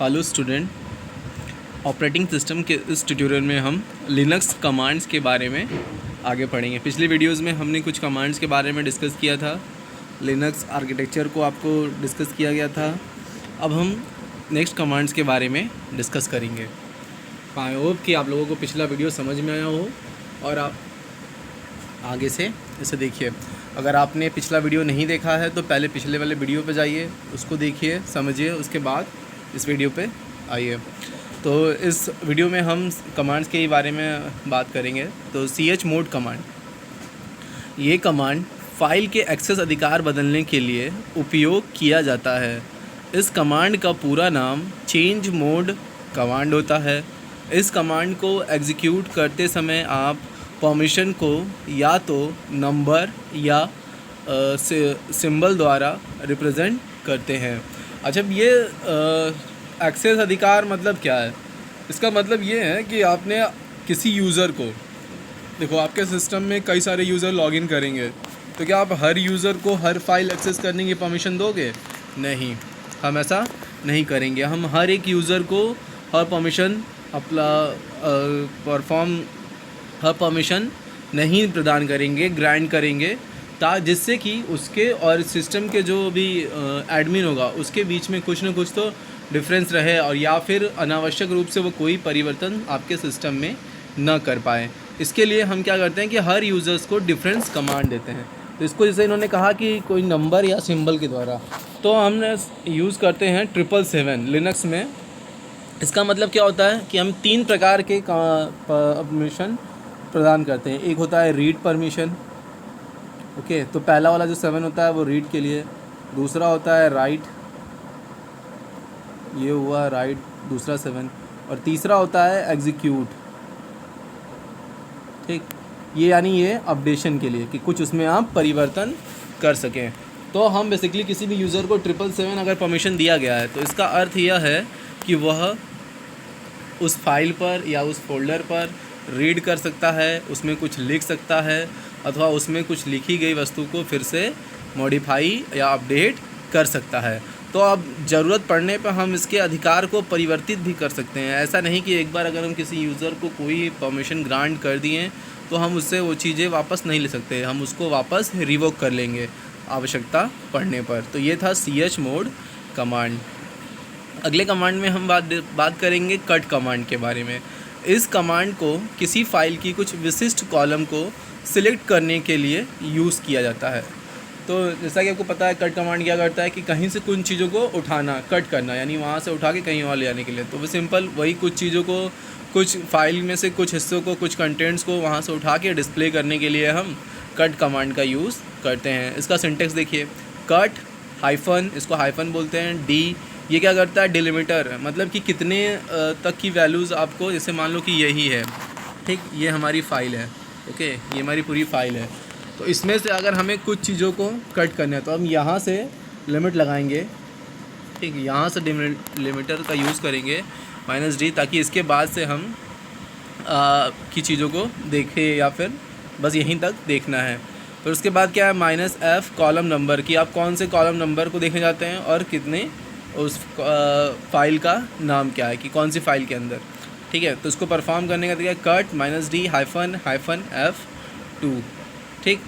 Hello student, operating system के इस tutorial में हम लिनक्स कमांड्स के बारे में आगे पढ़ेंगे। पिछले वीडियोस में हमने कुछ कमांड्स के बारे में डिस्कस किया था, लिनक्स आर्किटेक्चर को आपको डिस्कस किया गया था। अब हम नेक्स्ट कमांड्स के बारे में डिस्कस करेंगे। आई होप कि आप लोगों को पिछला वीडियो समझ में आया हो और आप आगे से इसे देखिए। अगर आपने पिछला वीडियो नहीं देखा है तो पहले पिछले वाले वीडियो पे जाइए, उसको देखिए, समझिए, उसके बाद इस वीडियो पे आइए। तो इस वीडियो में हम कमांड्स के बारे में बात करेंगे। तो chmod कमांड, ये कमांड फ़ाइल के एक्सेस अधिकार बदलने के लिए उपयोग किया जाता है। इस कमांड का पूरा नाम चेंज मोड कमांड होता है। इस कमांड को एग्जीक्यूट करते समय आप परमिशन को या तो नंबर या सिंबल द्वारा रिप्रेजेंट करते हैं। अच्छा, ये एक्सेस अधिकार मतलब क्या है? इसका मतलब ये है कि आपने किसी यूज़र को, देखो आपके सिस्टम में कई सारे यूज़र लॉगिन करेंगे, तो क्या आप हर यूज़र को हर फाइल एक्सेस करने की परमिशन दोगे? नहीं, हम ऐसा नहीं करेंगे। हम हर एक यूज़र को हर परमिशन नहीं प्रदान करेंगे, ग्रांट करेंगे, जिससे कि उसके और सिस्टम के जो भी एडमिन होगा उसके बीच में कुछ ना कुछ तो डिफरेंस रहे, और या फिर अनावश्यक रूप से वो कोई परिवर्तन आपके सिस्टम में न कर पाए। इसके लिए हम क्या करते हैं कि हर यूज़र्स को डिफरेंस कमांड देते हैं। तो इसको जैसे इन्होंने कहा कि कोई नंबर या सिंबल के द्वारा, तो हमने यूज़ करते हैं 777 लिनक्स में। इसका मतलब क्या होता है कि हम 3 प्रकार के परमिशन प्रदान करते हैं। एक होता है रीड परमिशन, ओके, तो पहला वाला जो 7 होता है वो रीड के लिए। दूसरा होता है राइट, ये हुआ राइट, दूसरा 7। और तीसरा होता है एग्जीक्यूट, ठीक, ये यानी ये अपडेशन के लिए कि कुछ उसमें आप परिवर्तन कर सकें। तो हम बेसिकली किसी भी यूज़र को 777 अगर परमिशन दिया गया है तो इसका अर्थ यह है कि वह उस फाइल पर या उस फोल्डर पर रीड कर सकता है, उसमें कुछ लिख सकता है, अथवा उसमें कुछ लिखी गई वस्तु को फिर से मॉडिफाई या अपडेट कर सकता है। तो अब ज़रूरत पड़ने पर हम इसके अधिकार को परिवर्तित भी कर सकते हैं। ऐसा नहीं कि एक बार अगर हम किसी यूज़र को कोई परमिशन ग्रांट कर दिए तो हम उससे वो चीज़ें वापस नहीं ले सकते, हम उसको वापस रिवोक कर लेंगे आवश्यकता पड़ने पर। तो ये था chmod कमांड। अगले कमांड में हम बात करेंगे कट कमांड के बारे में। इस कमांड को किसी फाइल की कुछ विशिष्ट कॉलम को सिलेक्ट करने के लिए यूज़ किया जाता है। तो जैसा कि आपको पता है, कट कमांड क्या करता है कि कहीं से कुछ चीज़ों को उठाना, कट करना, यानी वहाँ से उठा के कहीं और ले जाने के लिए। तो वो सिंपल वही कुछ चीज़ों को, कुछ फाइल में से कुछ हिस्सों को, कुछ कंटेंट्स को वहाँ से उठा के डिस्प्ले करने के लिए हम कट कमांड का यूज़ करते हैं। इसका सिंटेक्स देखिए, कट हाइफन, इसको हाइफन बोलते हैं। डी, ये क्या करता है? डिलिमिटर, मतलब कि कितने तक की वैल्यूज़ आपको, जैसे मान लो कि यही है, ठीक, ये हमारी फ़ाइल है, ओके, ये हमारी पूरी फाइल है। तो इसमें से अगर हमें कुछ चीज़ों को कट करना है तो हम यहाँ से लिमिट लगाएंगे, ठीक, यहाँ से लिमिटर का यूज़ करेंगे -d, ताकि इसके बाद से हम की चीज़ों को देखें या फिर बस यहीं तक देखना है। फिर उसके बाद क्या है? -f कॉलम नंबर, की आप कौन से कॉलम नंबर को देखने जाते हैं और कितने उस फाइल का नाम क्या है, कि कौन सी फाइल के अंदर, ठीक है। तो इसको परफॉर्म करने का तरीका कट -d -f2, ठीक।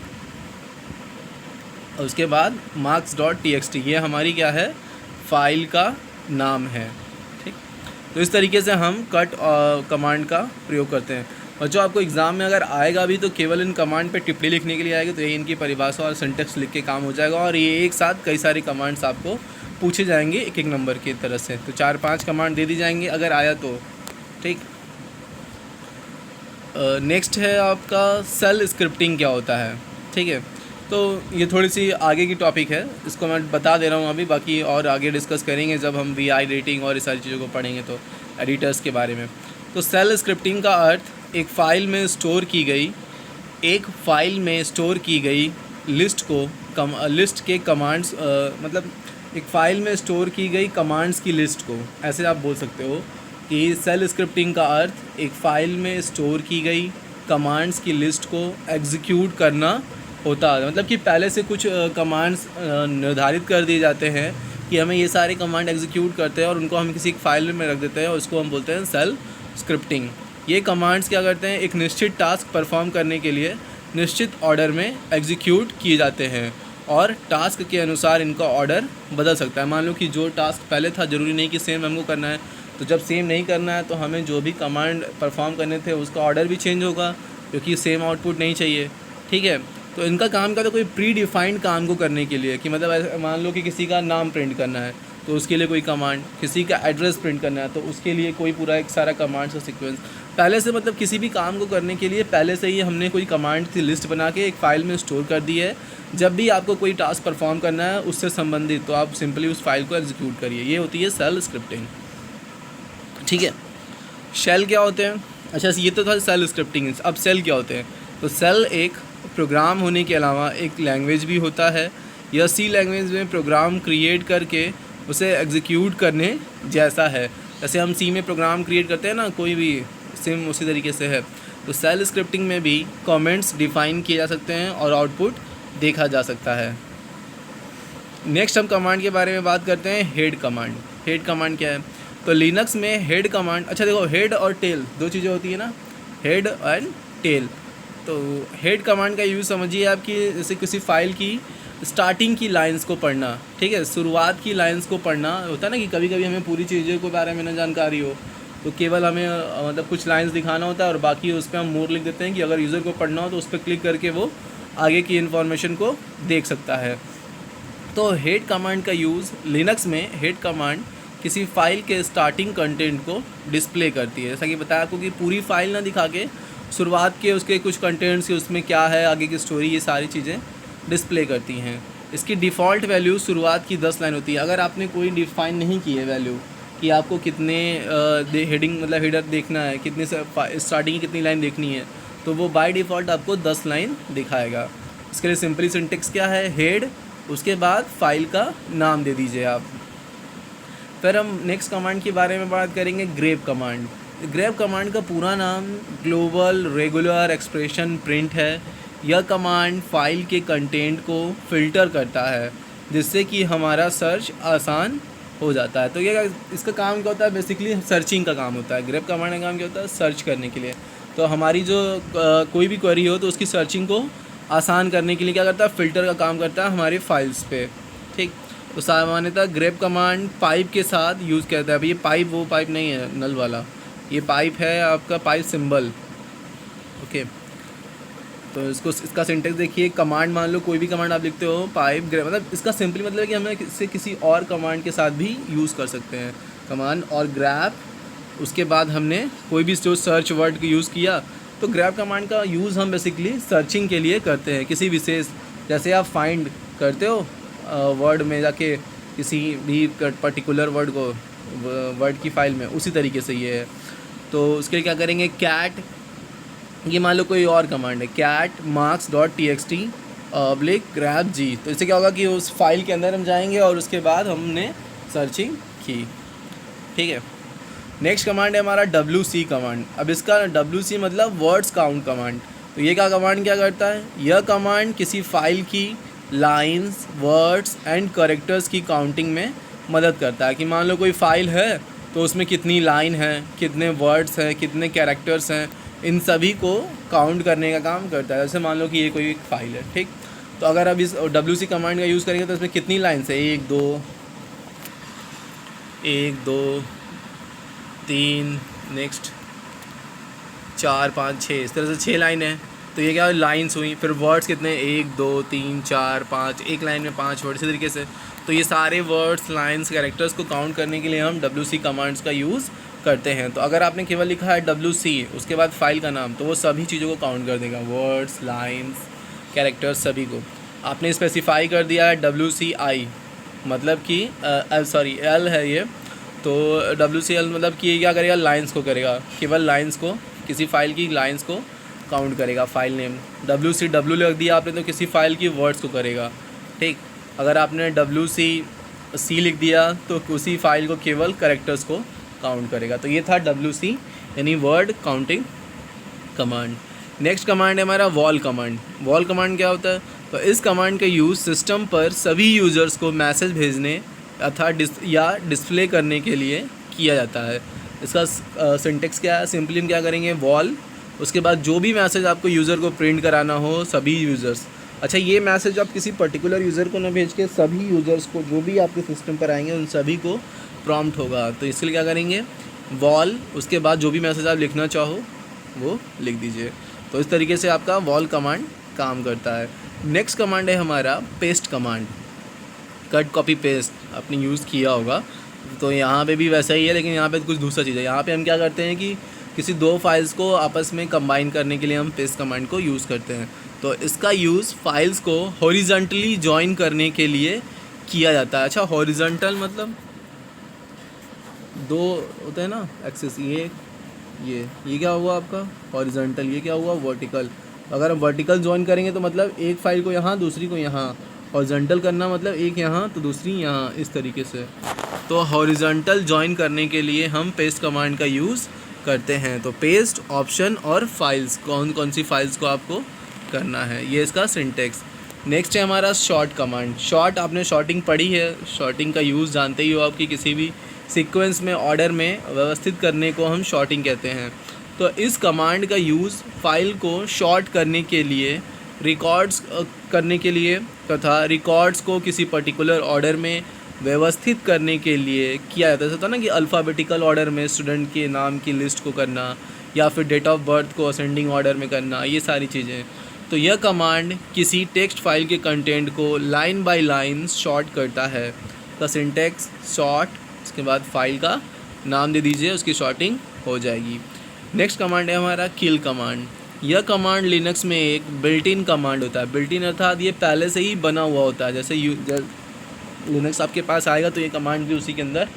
और उसके बाद marks.txt, ये हमारी क्या है? फाइल का नाम है, ठीक। तो इस तरीके से हम कट कमांड का प्रयोग करते हैं। और जो आपको एग्ज़ाम में अगर आएगा भी तो केवल इन कमांड पे टिप्पणी लिखने के लिए आएगी, तो ये इनकी परिभाषा और सिंटेक्स लिख के काम हो जाएगा। और ये एक साथ कई सारी कमांड्स आपको पूछे जाएंगे एक एक नंबर की तरह से। तो 4-5 कमांड दे दी जाएंगी अगर आया तो, ठीक। नेक्स्ट है आपका सेल स्क्रिप्टिंग क्या होता है, ठीक है। तो ये थोड़ी सी आगे की टॉपिक है, इसको मैं बता दे रहा हूँ अभी, बाकी और आगे डिस्कस करेंगे जब हम VI रेटिंग और इस सारी चीज़ों को पढ़ेंगे, तो एडिटर्स के बारे में। तो सेल स्क्रिप्टिंग का अर्थ एक फ़ाइल में स्टोर की गई लिस्ट को लिस्ट के कमांड्स, मतलब एक फ़ाइल में स्टोर की गई कमांड्स की लिस्ट को, ऐसे आप बोल सकते हो कि सेल स्क्रिप्टिंग का अर्थ एक फ़ाइल में स्टोर की गई कमांड्स की लिस्ट को एग्जीक्यूट करना होता है। मतलब कि पहले से कुछ कमांड्स निर्धारित कर दिए जाते हैं कि हमें ये सारे कमांड एग्जीक्यूट करते हैं और उनको हम किसी एक फाइल में रख देते हैं और उसको हम बोलते हैं सेल स्क्रिप्टिंग। ये कमांड्स क्या करते हैं, एक निश्चित टास्क परफॉर्म करने के लिए निश्चित ऑर्डर में एग्जीक्यूट किए जाते हैं और टास्क के अनुसार इनका ऑर्डर बदल सकता है। मान लो कि जो टास्क पहले था ज़रूरी नहीं कि सेम हमको करना है, तो जब सेम नहीं करना है तो हमें जो भी कमांड परफॉर्म करने थे उसका ऑर्डर भी चेंज होगा, क्योंकि सेम आउटपुट नहीं चाहिए। ठीक है, तो इनका काम क्या था, कोई प्री डिफाइंड काम को करने के लिए, कि मतलब मान लो कि किसी का नाम प्रिंट करना है तो उसके लिए कोई कमांड, किसी का एड्रेस प्रिंट करना है तो उसके लिए कोई पूरा एक सारा कमांड्स का सीक्वेंस पहले से, मतलब किसी भी काम को करने के लिए पहले से ही हमने कोई कमांड की लिस्ट बना के एक फ़ाइल में स्टोर कर दी है। जब भी आपको कोई टास्क परफॉर्म करना है उससे संबंधित, तो आप सिंपली उस फाइल को एग्जीक्यूट करिए। ये होती है सेल स्क्रिप्टिंग। ठीक है, शेल क्या होते हैं? अच्छा, ये तो था सेल स्क्रिप्टिंग। अब सेल क्या होते हैं? तो सेल एक प्रोग्राम होने के अलावा एक लैंग्वेज भी होता है। यह सी लैंग्वेज में प्रोग्राम क्रिएट करके उसे एग्जीक्यूट करने जैसा है। जैसे हम सी में प्रोग्राम क्रिएट करते हैं ना, कोई भी सेम उसी तरीके से है। तो सेल स्क्रिप्टिंग में भी कमेंट्स डिफाइन किए जा सकते हैं और आउटपुट देखा जा सकता है। नेक्स्ट हम कमांड के बारे में बात करते हैं, हेड कमांड। हेड कमांड क्या है? तो लिनक्स में हेड कमांड, अच्छा देखो, हेड और टेल दो चीज़ें होती है ना, हेड एंड टेल। तो हेड कमांड का यूज़ समझिए आपकी, जैसे किसी फाइल की स्टार्टिंग की लाइंस को पढ़ना। ठीक है, शुरुआत की लाइंस को पढ़ना होता है ना, कि कभी कभी हमें पूरी चीज़ों के बारे में न जानकारी हो तो केवल हमें मतलब कुछ लाइंस दिखाना होता है और बाकी उस पर हम मोर लिख देते हैं कि अगर यूज़र को पढ़ना हो तो उस पर क्लिक करके वो आगे की इन्फॉर्मेशन को देख सकता है। तो हेड कमांड का यूज़ लिनक्स में, हेड कमांड किसी फाइल के स्टार्टिंग कंटेंट को डिस्प्ले करती है। जैसा कि बताया आपको कि पूरी फाइल ना दिखा के शुरुआत के उसके कुछ कंटेंट्स, उसमें क्या है, आगे की स्टोरी, ये सारी चीज़ें डिस्प्ले करती हैं। इसकी डिफ़ॉल्ट वैल्यू शुरुआत की 10 लाइन होती है। अगर आपने कोई डिफ़ाइन नहीं की है वैल्यू कि आपको कितने हेडिंग मतलब हेडर देखना है, कितने स्टार्टिंग की कितनी लाइन देखनी है, तो वो बाय डिफ़ॉल्ट आपको 10 लाइन दिखाएगा। इसके लिए सिंपली सिंटेक्स क्या है, हेड, उसके बाद फाइल का नाम दे दीजिए आप। फिर हम नेक्स्ट कमांड के बारे में बात करेंगे, ग्रेप कमांड। ग्रेप कमांड का पूरा नाम ग्लोबल रेगुलर एक्सप्रेशन प्रिंट है। यह कमांड फाइल के कंटेंट को फ़िल्टर करता है जिससे कि हमारा सर्च आसान हो जाता है। तो ये इसका काम क्या होता है, बेसिकली सर्चिंग का काम होता है। ग्रेप कमांड का काम क्या होता है, सर्च करने के लिए। तो हमारी जो कोई भी क्वेरी हो तो उसकी सर्चिंग को आसान करने के लिए क्या करता है, फ़िल्टर का काम करता है हमारी फाइल्स पे। ठीक, तो सामान्यतः ग्रेप कमांड पाइप के साथ यूज़ करता है। अभी ये पाइप वो पाइप नहीं है नल वाला, ये पाइप है आपका पाइप सिंबल। ओके, तो इसका सिंटेक्स देखिए, कमांड मान लो कोई भी कमांड आप लिखते हो, पाइप ग्रेप, मतलब इसका सिंपली मतलब है कि हमें इससे किसी और कमांड के साथ भी यूज़ कर सकते हैं। कमांड और ग्रैप, उसके बाद हमने कोई भी जो सर्च वर्ड यूज़ किया, तो ग्रैप कमांड का यूज़ हम बेसिकली सर्चिंग के लिए करते हैं। किसी विशेष, जैसे आप फाइंड करते हो वर्ड में जाके किसी भी पर्टिकुलर वर्ड को वर्ड की फ़ाइल में, उसी तरीके से ये है। तो उसके लिए क्या करेंगे, कैट, ये मान लो कोई और कमांड है, cat marks dot txt grep जी। तो इससे क्या होगा कि उस फाइल के अंदर हम जाएंगे और उसके बाद हमने सर्चिंग की। ठीक है, नेक्स्ट कमांड है हमारा wc कमांड। अब इसका wc मतलब वर्ड्स काउंट कमांड। तो ये क्या कमांड क्या करता है, यह कमांड किसी फाइल की लाइंस, वर्ड्स एंड कैरेक्टर्स की काउंटिंग में मदद करता है। कि मान लो कोई फाइल है तो उसमें कितनी लाइन है, कितने वर्ड्स हैं, कितने कैरेक्टर्स हैं, इन सभी को काउंट करने का काम करता है। जैसे मान लो कि ये कोई एक फाइल है, ठीक, तो अगर अब इस wc कमांड का यूज़ करेंगे तो इसमें कितनी लाइन्स है, 1 2 3, नेक्स्ट 4 5 6, इस तरह से 6 लाइन है। तो ये क्या लाइन्स हुई। फिर वर्ड्स कितने, 1 2 3 4 5, एक लाइन में 5 वर्ड, इसी तरीके से। तो ये सारे वर्ड्स, लाइन्स, कैरेक्टर्स को काउंट करने के लिए हम wc कमांड्स का यूज़ करते हैं। तो अगर आपने केवल लिखा है wc उसके बाद फाइल का नाम, तो वो सभी चीज़ों को काउंट कर देगा, वर्ड्स, लाइन्स, कैरेक्टर्स, सभी को। आपने स्पेसिफाई कर दिया है wci, मतलब कि l है ये, तो wcl मतलब कि ये क्या करेगा, लाइन्स को करेगा, केवल लाइन्स को, किसी फाइल की लाइन्स को काउंट करेगा। फाइल नेम wcw लिख दिया आपने तो किसी फाइल की वर्ड्स को करेगा। ठीक, अगर आपने wc लिख दिया तो उसी फाइल को केवल कैरेक्टर्स को काउंट करेगा। तो ये था wc यानी word counting command. Next command है हमारा वॉल कमांड। वॉल कमांड क्या होता है, तो इस कमांड का यूज़ सिस्टम पर सभी यूज़र्स को मैसेज भेजने या डिस्प्ले करने के लिए किया जाता है। इसका सिंटेक्स क्या है? सिंपली हम क्या करेंगे, वॉल, उसके बाद जो भी मैसेज आपको यूज़र को प्रिंट कराना हो सभी यूज़र्स, अच्छा ये मैसेज आप किसी पर्टिकुलर यूज़र को ना भेज के सभी यूज़र्स को जो भी आपके सिस्टम पर आएंगे उन सभी को प्रॉम्प्ट होगा। तो इसके लिए क्या करेंगे, वॉल, उसके बाद जो भी मैसेज आप लिखना चाहो वो लिख दीजिए। तो इस तरीके से आपका वॉल कमांड काम करता है। नेक्स्ट कमांड है हमारा paste command. Cut copy paste आपने यूज़ किया होगा, तो यहाँ पे भी वैसा ही है, लेकिन यहाँ पे कुछ दूसरा चीज़ है। यहाँ पे हम क्या करते हैं कि किसी दो फाइल्स को आपस में कंबाइन करने के लिए हम पेस्ट कमांड को यूज़ करते हैं। तो इसका यूज़ फाइल्स को हॉरिजॉन्टली जॉइन करने के लिए किया जाता है। अच्छा, हॉरिजॉन्टल मतलब दो होते हैं ना एक्सिस, ये क्या हुआ आपका हॉरिजॉन्टल, ये क्या हुआ वर्टिकल। अगर हम वर्टिकल जॉइन करेंगे तो मतलब एक फ़ाइल को यहाँ दूसरी को यहाँ, हॉरिजॉन्टल करना मतलब एक यहाँ तो दूसरी यहाँ, इस तरीके से। तो हॉरिजॉन्टल जॉइन करने के लिए हम पेस्ट कमांड का यूज़ करते हैं। तो पेस्ट, ऑप्शन और फाइल्स, कौन कौन सी फाइल्स को आपको करना है, ये इसका सिंटेक्स। नेक्स्ट है हमारा शॉर्ट कमांड। शॉर्ट, आपने शॉर्टिंग पढ़ी है, शॉर्टिंग का यूज़ जानते ही हो आपकी, किसी भी सीक्वेंस में ऑर्डर में व्यवस्थित करने को हम शॉर्टिंग कहते हैं। तो इस कमांड का यूज़ फाइल को शॉर्ट करने के लिए, रिकॉर्ड्स करने के लिए तथा रिकॉर्ड्स को किसी पर्टिकुलर ऑर्डर में व्यवस्थित करने के लिए किया जाता है। जैसे था ना कि अल्फ़ाबेटिकल ऑर्डर में स्टूडेंट के नाम की लिस्ट को करना, या फिर डेट ऑफ बर्थ को असेंडिंग ऑर्डर में करना, ये सारी चीज़ें। तो यह कमांड किसी टेक्स्ट फाइल के कंटेंट को लाइन बाय लाइन शॉर्ट करता है। तो सिंटेक्स शॉर्ट, उसके बाद फाइल का नाम दे दीजिए, उसकी शॉर्टिंग हो जाएगी। नेक्स्ट कमांड है हमारा किल कमांड। यह कमांड लिनक्स में एक बिल्ट इन कमांड होता है। बिल्ट इन अर्थात ये पहले से ही बना हुआ होता है। जैसे लिनक्स आपके पास आएगा तो ये कमांड भी उसी के अंदर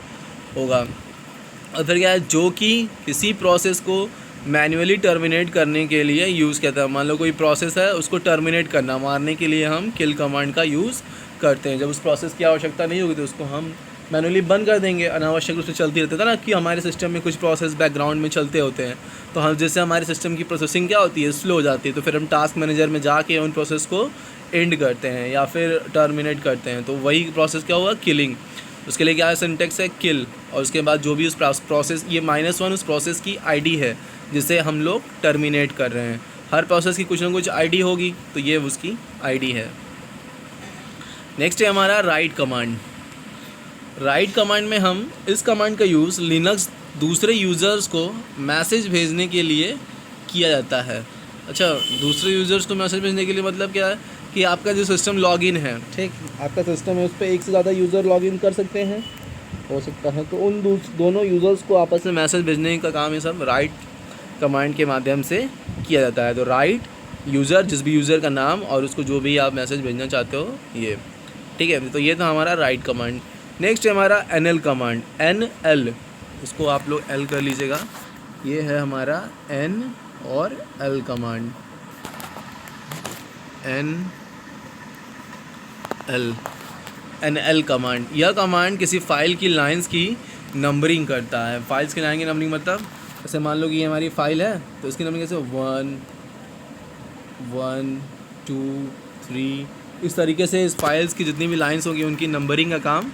होगा। और फिर क्या है, जो कि किसी प्रोसेस को मैन्युअली टर्मिनेट करने के लिए यूज़ करता है। मान लो कोई प्रोसेस है, उसको टर्मिनेट करना, मारने के लिए हम किल कमांड का यूज़ करते हैं। जब उस प्रोसेस की आवश्यकता नहीं होगी तो उसको हम मैनुअली बंद कर देंगे, अनावश्यक रूप से चलती रहती है ना, कि हमारे सिस्टम में कुछ प्रोसेस बैकग्राउंड में चलते होते हैं। तो हम जैसे हमारे सिस्टम की प्रोसेसिंग क्या होती है, स्लो हो जाती है, तो फिर हम टास्क मैनेजर में जाके उन प्रोसेस को एंड करते हैं या फिर टर्मिनेट करते हैं। तो वही प्रोसेस क्या हुआ, किलिंग। उसके लिए क्या है, सिंटेक्स है किल, और उसके बाद जो भी उस प्रोसेस, ये -1 उस प्रोसेस की आईडी है जिसे हम लोग टर्मिनेट कर रहे हैं। हर प्रोसेस की कुछ ना कुछ आईडी होगी, तो ये उसकी आईडी है। नेक्स्ट है हमारा राइट कमांड। राइट कमांड में हम इस कमांड का यूज़ लिनक्स दूसरे यूज़र्स को मैसेज भेजने के लिए किया जाता है। अच्छा, दूसरे यूज़र्स को मैसेज भेजने के लिए मतलब क्या है कि आपका जो सिस्टम लॉगिन है, ठीक, आपका सिस्टम है, उस पर एक से ज़्यादा यूज़र लॉगिन कर सकते हैं, हो सकता है। तो उन दोनों यूज़र्स को आपस में मैसेज भेजने का काम ये सब राइट कमांड के माध्यम से किया जाता है। तो राइट यूज़र, जिस भी यूज़र का नाम और उसको जो भी आप मैसेज भेजना चाहते हो, ये ठीक है। तो ये था हमारा राइट कमांड। नेक्स्ट है हमारा NL कमांड। NL, इसको आप लोग L कर लीजिएगा, ये है हमारा N और L कमांड। NL कमांड, यह कमांड किसी फाइल की लाइंस की नंबरिंग करता है। फाइल्स की लाइन की नंबरिंग मतलब जैसे मान लो कि ये हमारी फाइल है, तो इसकी नंबरिंग कैसे 1 1 2 3, इस तरीके से इस फाइल्स की जितनी भी लाइंस होगी उनकी नंबरिंग का काम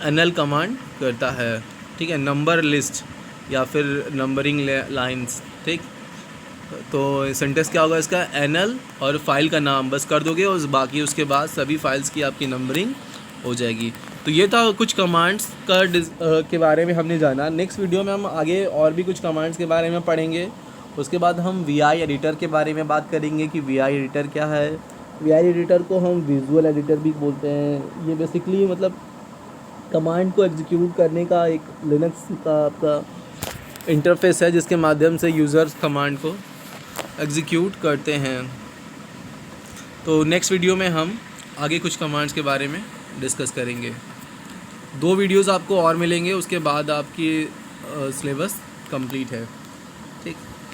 NL कमांड करता है। ठीक है, नंबर लिस्ट या फिर नंबरिंग लाइंस, ठीक। तो सेंटेंस क्या होगा इसका, NL और फाइल का नाम बस कर दोगे और बाकी उसके बाद सभी फाइल्स की आपकी नंबरिंग हो जाएगी। तो ये था कुछ कमांड्स के बारे में हमने जाना। नेक्स्ट वीडियो में हम आगे और भी कुछ कमांड्स के बारे में पढ़ेंगे। उसके बाद हम VI एडिटर के बारे में बात करेंगे कि VI एडिटर क्या है। VI एडिटर को हम विजुअल एडिटर भी बोलते हैं। ये बेसिकली मतलब कमांड को एग्जीक्यूट करने का एक लिनक्स का आपका इंटरफेस है, जिसके माध्यम से यूज़र्स कमांड को एग्जीक्यूट करते हैं। तो नेक्स्ट वीडियो में हम आगे कुछ कमांड्स के बारे में डिस्कस करेंगे। 2 वीडियोस आपको और मिलेंगे, उसके बाद आपकी सिलेबस कंप्लीट है।